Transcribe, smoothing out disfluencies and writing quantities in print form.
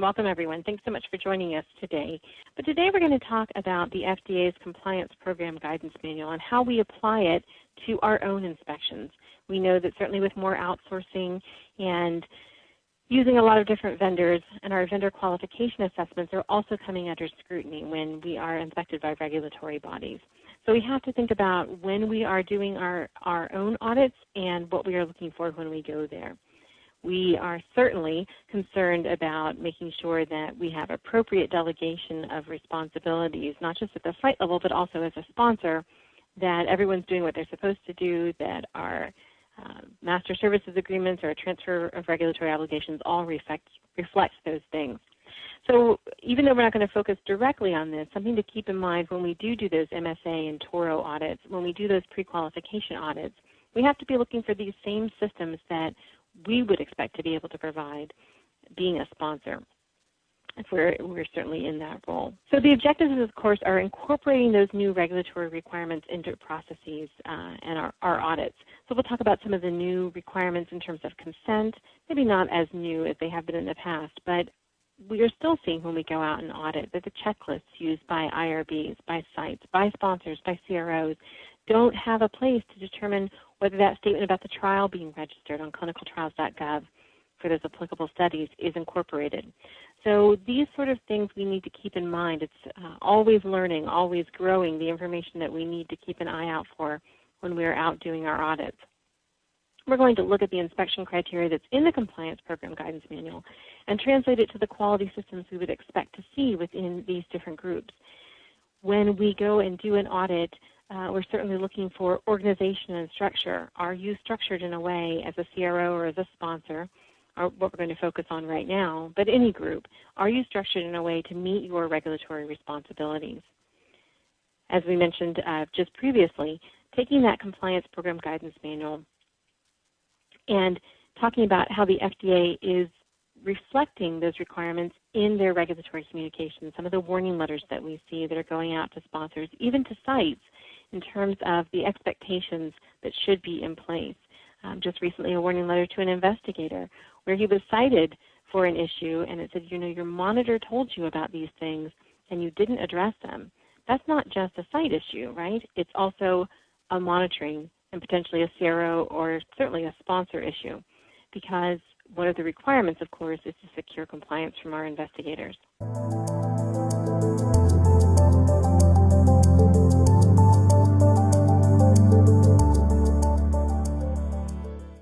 Welcome, everyone. Thanks so much for joining us today. But today we're going to talk about the FDA's Compliance Program Guidance Manual and how we apply it to our own inspections. We know that certainly with more outsourcing and using a lot of different vendors, and our vendor qualification assessments are also coming under scrutiny when we are inspected by regulatory bodies. So we have to think about when we are doing our own audits and what we are looking for when we go there. We are certainly concerned about making sure that we have appropriate delegation of responsibilities, not just at the site level, but also as a sponsor, that everyone's doing what they're supposed to do, that our master services agreements or transfer of regulatory obligations all reflect those things. So even though we're not going to focus directly on this, something to keep in mind when we do those MSA and TORO audits, when we do those pre-qualification audits, we have to be looking for these same systems that we would expect to be able to provide being a sponsor if we're certainly in that role. So the objectives, of course, are incorporating those new regulatory requirements into processes and our audits. So we'll talk about some of the new requirements in terms of consent, maybe not as new as they have been in the past, but we are still seeing when we go out and audit that the checklists used by IRBs, by sites, by sponsors, by CROs don't have a place to determine whether that statement about the trial being registered on clinicaltrials.gov for those applicable studies is incorporated. So these sort of things we need to keep in mind. It's always learning, always growing the information that we need to keep an eye out for when we are out doing our audits. We're going to look at the inspection criteria that's in the Compliance Program Guidance Manual and translate it to the quality systems we would expect to see within these different groups. When we go and do an audit, we're certainly looking for organization and structure. Are you structured in a way as a CRO or as a sponsor, or what we're going to focus on right now, but any group, are you structured in a way to meet your regulatory responsibilities? As we mentioned just previously, taking that Compliance Program Guidance Manual and talking about how the FDA is reflecting those requirements in their regulatory communications, some of the warning letters that we see that are going out to sponsors, even to sites, in terms of the expectations that should be in place. Just recently a warning letter to an investigator where he was cited for an issue and it said, you know, your monitor told you about these things and you didn't address them. That's not just a site issue, right? It's also a monitoring and potentially a CRO or certainly a sponsor issue, because one of the requirements, of course, is to secure compliance from our investigators.